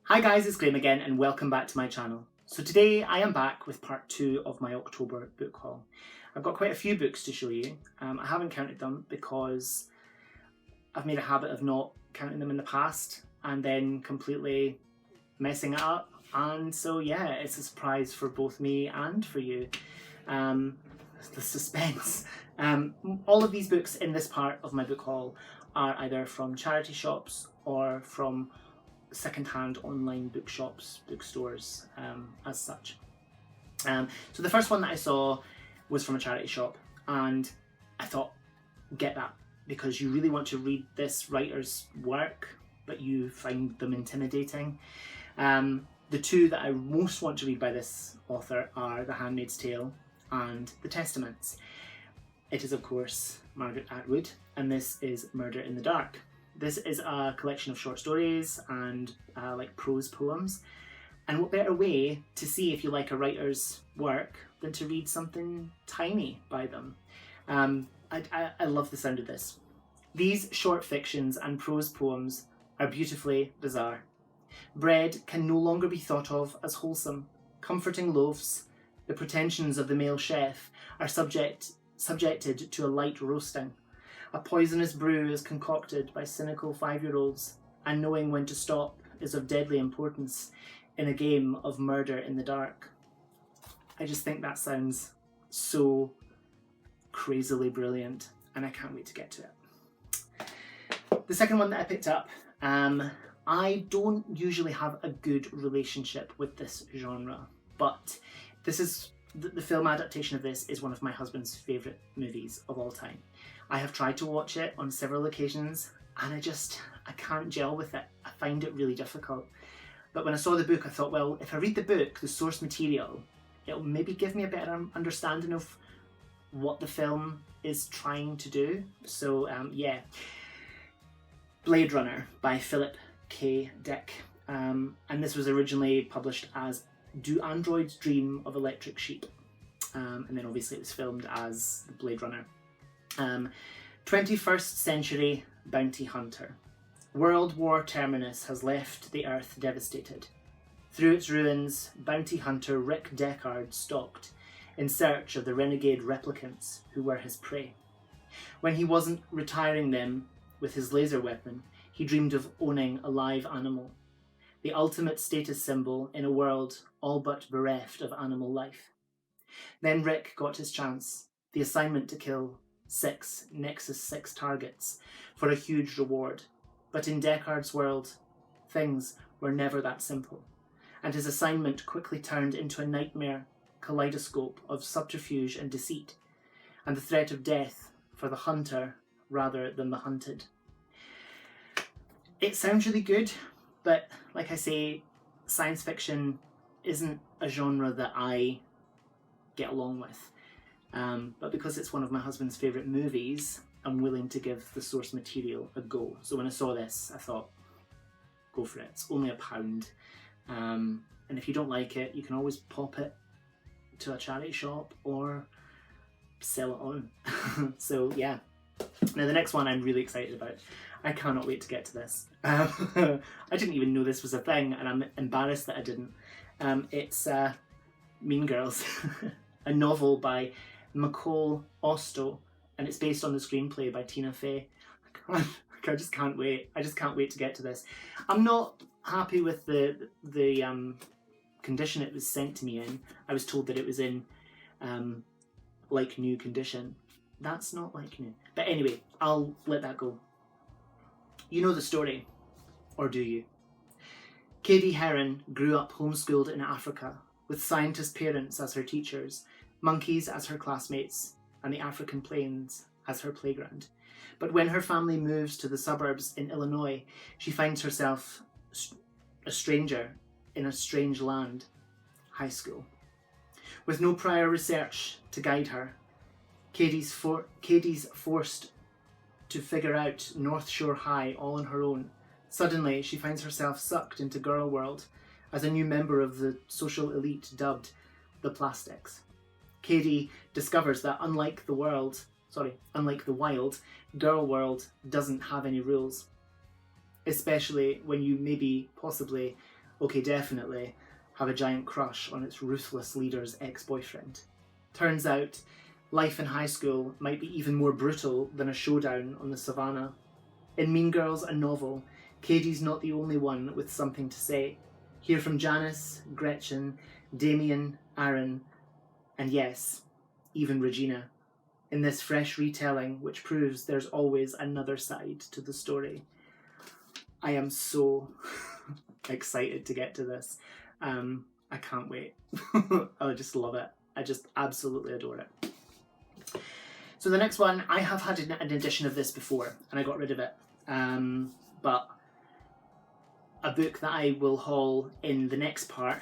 Hi guys, it's Graham again and welcome back to my channel. So today I am back with part 2 of my October book haul. I've got quite a few books to show you. I haven't counted them because I've made a habit of not counting them in the past and then completely messing it up. And so yeah, it's a surprise for both me and for you. The suspense. All of these books in this part of my book haul are either from charity shops or from secondhand online bookshops, bookstores, as such. So the first one that I saw was from a charity shop, and I thought, get that, because you really want to read this writer's work, but you find them intimidating. The two that I most want to read by this author are The Handmaid's Tale and The Testaments. It is, of course, Margaret Atwood, and this is Murder in the Dark. This is a collection of short stories and like prose poems. And what better way to see if you like a writer's work than to read something tiny by them. I love the sound of this. These short fictions and prose poems are beautifully bizarre. Bread can no longer be thought of as wholesome. Comforting loaves, the pretensions of the male chef, are subjected to a light roasting. A poisonous brew is concocted by cynical 5-year-olds, and knowing when to stop is of deadly importance in a game of murder in the dark. I just think that sounds so crazily brilliant, and I can't wait to get to it. The second one that I picked up, I don't usually have a good relationship with this genre, but this is the film adaptation of this is one of my husband's favourite movies of all time. I have tried to watch it on several occasions and I can't gel with it. I find it really difficult. But when I saw the book, I thought, well, if I read the book, the source material, it'll maybe give me a better understanding of what the film is trying to do. So yeah, Blade Runner by Philip K. Dick. And this was originally published as Do Androids Dream of Electric Sheep? And then obviously it was filmed as Blade Runner. 21st century bounty hunter. World War terminus has left the Earth devastated. Through its ruins, bounty hunter Rick Deckard stalked in search of the renegade replicants who were his prey. When he wasn't retiring them with his laser weapon, he dreamed of owning a live animal, the ultimate status symbol in a world all but bereft of animal life. Then Rick got his chance, the assignment to kill 6 Nexus 6 targets for a huge reward. But in Deckard's world, things were never that simple, and his assignment quickly turned into a nightmare kaleidoscope of subterfuge and deceit, and the threat of death for the hunter rather than the hunted. It sounds really good, but like I say, science fiction isn't a genre that I get along with. But because it's one of my husband's favourite movies, I'm willing to give the source material a go. So when I saw this, I thought, go for it. It's only £1. And if you don't like it, you can always pop it to a charity shop or sell it on. So yeah. Now the next one I'm really excited about. I cannot wait to get to this. I didn't even know this was a thing, and I'm embarrassed that I didn't. It's Mean Girls, a novel by Micol, Ostow, and it's based on the screenplay by Tina Fey. I just can't wait. I just can't wait to get to this. I'm not happy with the condition it was sent to me in. I was told that it was in like new condition. That's not like new. But anyway, I'll let that go. You know the story, or do you? Katie Heron grew up homeschooled in Africa, with scientist parents as her teachers, monkeys as her classmates, and the African plains as her playground. But when her family moves to the suburbs in Illinois, she finds herself a stranger in a strange land, high school. With no prior research to guide her, Katie's forced to figure out North Shore High all on her own. Suddenly, she finds herself sucked into girl world as a new member of the social elite dubbed the Plastics. Katie discovers that unlike the wild, girl world doesn't have any rules. Especially when you maybe, possibly, okay, definitely, have a giant crush on its ruthless leader's ex-boyfriend. Turns out, life in high school might be even more brutal than a showdown on the savannah. In Mean Girls, a novel, Katie's not the only one with something to say. Hear from Janice, Gretchen, Damien, Aaron, and yes, even Regina, in this fresh retelling which proves there's always another side to the story. I am so excited to get to this. I can't wait. I just love it. I just absolutely adore it. So the next one, I have had an edition of this before and I got rid of it. But a book that I will haul in the next part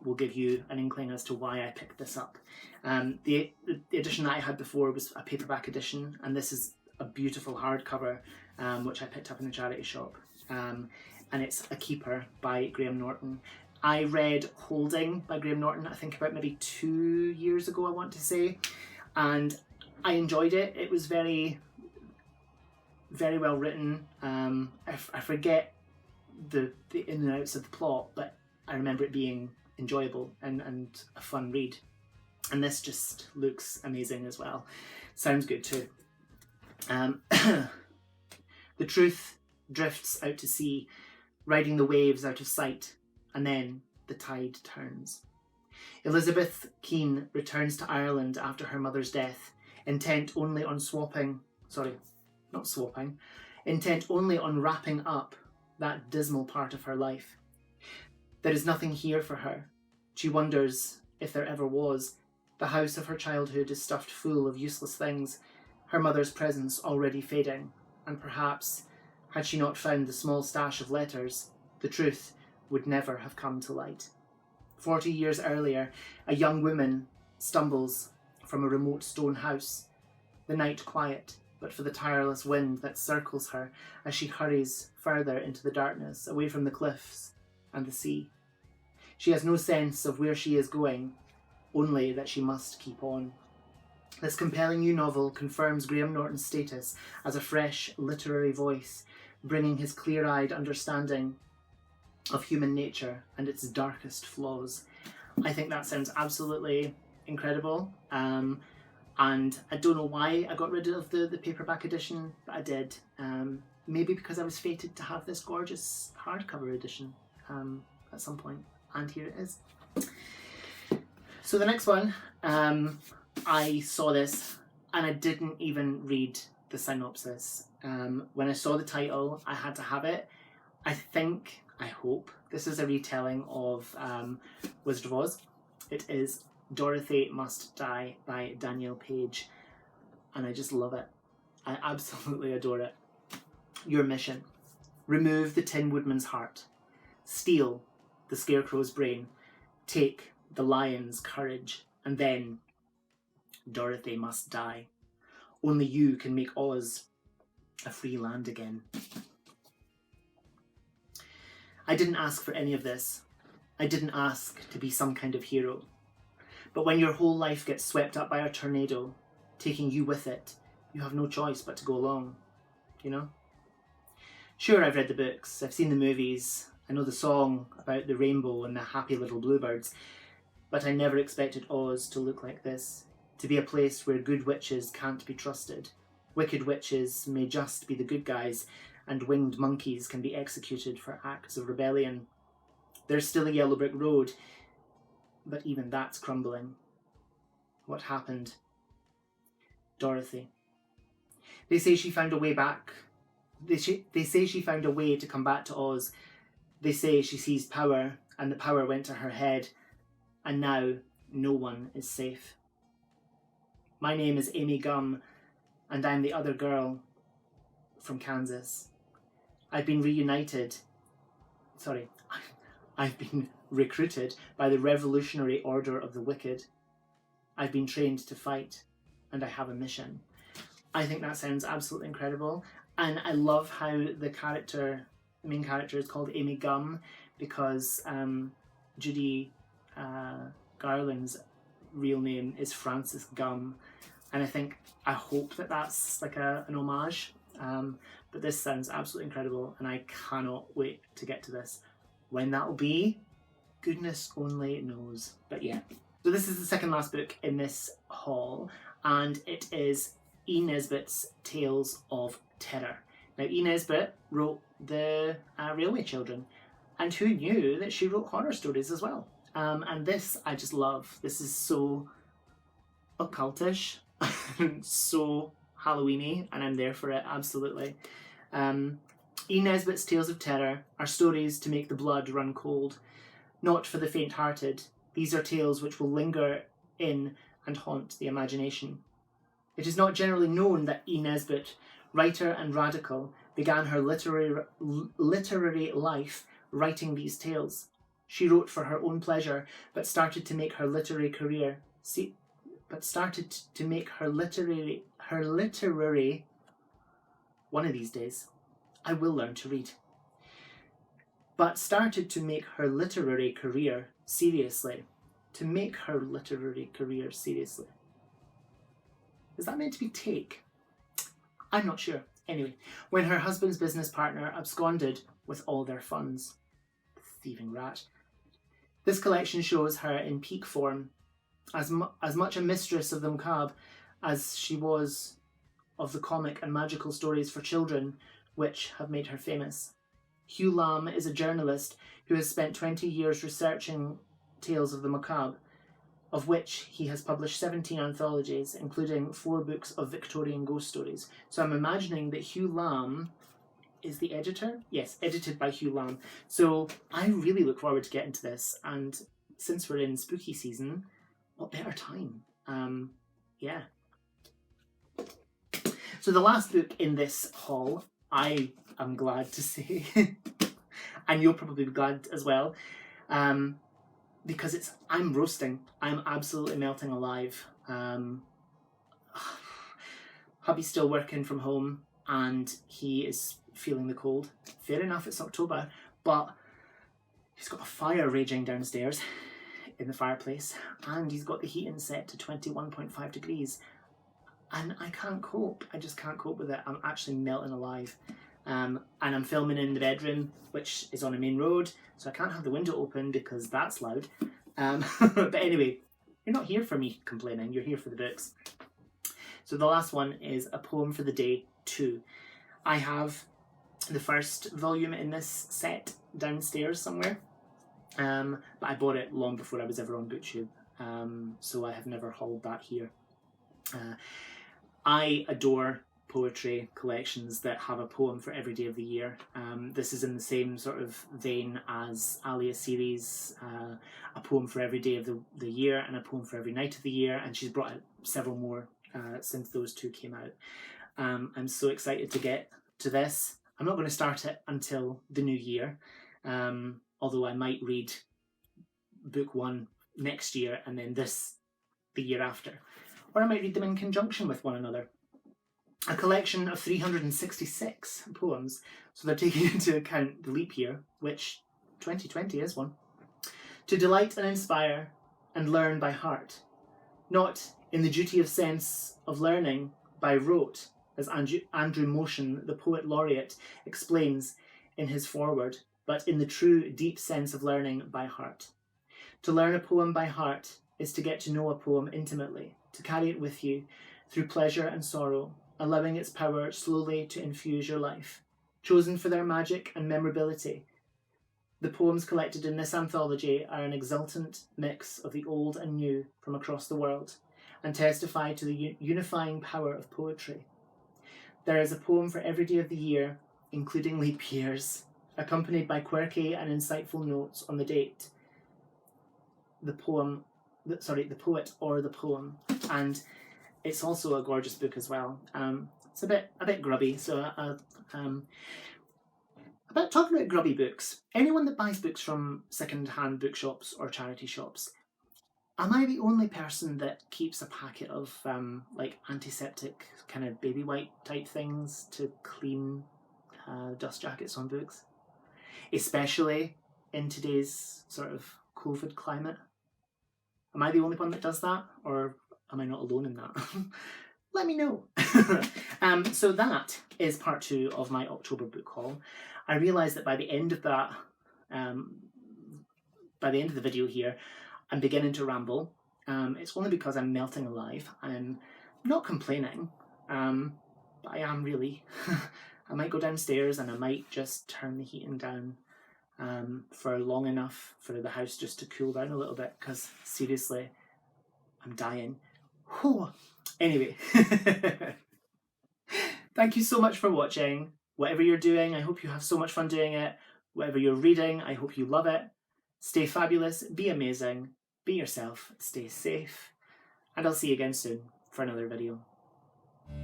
will give you an inkling as to why I picked this up. The edition that I had before was a paperback edition, and this is a beautiful hardcover which I picked up in a charity shop. And it's A Keeper by Graham Norton. I read Holding by Graham Norton, I think about maybe 2 years ago, I want to say, and I enjoyed it. It was very, very well written. I forget the in and outs of the plot, but I remember it being enjoyable and a fun read. And this just looks amazing as well. Sounds good too. The truth drifts out to sea, riding the waves out of sight, and then the tide turns. Elizabeth Keane returns to Ireland after her mother's death, intent only on intent only on wrapping up that dismal part of her life. There is nothing here for her. She wonders if there ever was. The house of her childhood is stuffed full of useless things, her mother's presence already fading, and perhaps, had she not found the small stash of letters, the truth would never have come to light. 40 years earlier, a young woman stumbles from a remote stone house, the night quiet, but for the tireless wind that circles her as she hurries further into the darkness, away from the cliffs and the sea. She has no sense of where she is going, only that she must keep on. This compelling new novel confirms Graham Norton's status as a fresh literary voice, bringing his clear-eyed understanding of human nature and its darkest flaws. I think that sounds absolutely incredible. And I don't know why I got rid of the paperback edition, but I did. Maybe because I was fated to have this gorgeous hardcover edition at some point, and here it is. So the next one, I saw this and I didn't even read the synopsis. When I saw the title, I had to have it. I hope this is a retelling of Wizard of Oz. It is Dorothy Must Die by Danielle Page, and I just love it. I absolutely adore it. Your mission: remove the Tin Woodman's heart, steal the Scarecrow's brain, take the lion's courage, and then Dorothy must die. Only you can make Oz a free land again. I didn't ask for any of this. I didn't ask to be some kind of hero. But when your whole life gets swept up by a tornado, taking you with it, you have no choice but to go along, you know? Sure, I've read the books, I've seen the movies, I know the song about the rainbow and the happy little bluebirds, but I never expected Oz to look like this, to be a place where good witches can't be trusted. Wicked witches may just be the good guys, and winged monkeys can be executed for acts of rebellion. There's still a yellow brick road, but even that's crumbling. What happened? Dorothy. They say she found a way back. They say she found a way to come back to Oz. They say she seized power, and the power went to her head, and now no one is safe. My name is Amy Gum, and I'm the other girl from Kansas. I've been recruited by the Revolutionary Order of the Wicked. I've been trained to fight, and I have a mission. I think that sounds absolutely incredible, and I love how the main character is called Amy Gum, because Judy Garland's real name is Frances Gum, and I hope that that's like an homage. But this sounds absolutely incredible, and I cannot wait to get to this. When that'll be, goodness only knows. But yeah. So this is the second last book in this haul, and it is E. Nesbit's Tales of Terror. Now, E. Nesbit wrote the Railway Children, and who knew that she wrote horror stories as well? And this I just love. This is so occultish, so Halloweeny, and I'm there for it, absolutely. E. Nesbit's Tales of Terror are stories to make the blood run cold, not for the faint-hearted. These are tales which will linger in and haunt the imagination. It is not generally known that E. Nesbit, writer and radical, began her literary life writing these tales. She wrote for her own pleasure, but started to make her literary career. One of these days, I will learn to read. But started to make her literary career seriously. To make her literary career seriously. Is that meant to be take? I'm not sure. Anyway, when her husband's business partner absconded with all their funds. Thieving rat. This collection shows her in peak form, as much a mistress of the macabre as she was of the comic and magical stories for children which have made her famous. Hugh Lamb is a journalist who has spent 20 years researching tales of the macabre, of which he has published 17 anthologies, including 4 books of Victorian ghost stories. So I'm imagining that Hugh Lamb is the editor? Yes, edited by Hugh Lamb. So I really look forward to getting to this, and since we're in spooky season, what better time? Yeah. So the last book in this haul, I am glad to say, and you'll probably be glad as well, because I'm roasting. I'm absolutely melting alive. Hubby's still working from home and he is feeling the cold. Fair enough, it's October, but he's got a fire raging downstairs in the fireplace and he's got the heating set to 21.5 degrees. And I can't cope. I just can't cope with it. I'm actually melting alive. And I'm filming in the bedroom, which is on a main road, so I can't have the window open because that's loud. But anyway, you're not here for me complaining, you're here for the books. So the last one is A Poem for the Day 2. I have the first volume in this set downstairs somewhere, but I bought it long before I was ever on BookTube, so I have never hauled that here. I adore poetry collections that have a poem for every day of the year. This is in the same sort of vein as Alia's series, a poem for every day of the year and a poem for every night of the year, and she's brought out several more since those two came out. I'm so excited to get to this. I'm not going to start it until the new year, although I might read book 1 next year and then this the year after. Or I might read them in conjunction with one another. A collection of 366 poems, so they're taking into account the leap year, which 2020 is one. To delight and inspire and learn by heart, not in the duty of sense of learning by rote, as Andrew Motion, the poet laureate, explains in his foreword, but in the true deep sense of learning by heart. To learn a poem by heart is to get to know a poem intimately, to carry it with you through pleasure and sorrow, allowing its power slowly to infuse your life. Chosen for their magic and memorability, the poems collected in this anthology are an exultant mix of the old and new from across the world, and testify to the unifying power of poetry. There is a poem for every day of the year, including leap years, accompanied by quirky and insightful notes on the date, the poet or the poem, and it's also a gorgeous book as well. It's a bit grubby, so about talking about grubby books. Anyone that buys books from second-hand bookshops or charity shops, am I the only person that keeps a packet of like antiseptic kind of baby wipe type things to clean dust jackets on books, especially in today's sort of COVID climate? Am I the only one that does that, or am I not alone in that? Let me know. So that is part 2 of my October book haul. I realised that by the end of that by the end of the video here, I'm beginning to ramble. It's only because I'm melting alive. I'm not complaining, but I am really. I might go downstairs and I might just turn the heating down for long enough for the house just to cool down a little bit, because seriously, I'm dying. Whew. Anyway, thank you so much for watching. Whatever you're doing, I hope you have so much fun doing it. Whatever you're reading, I hope you love it. Stay fabulous, be amazing, be yourself, stay safe, and I'll see you again soon for another video.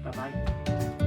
Bye bye.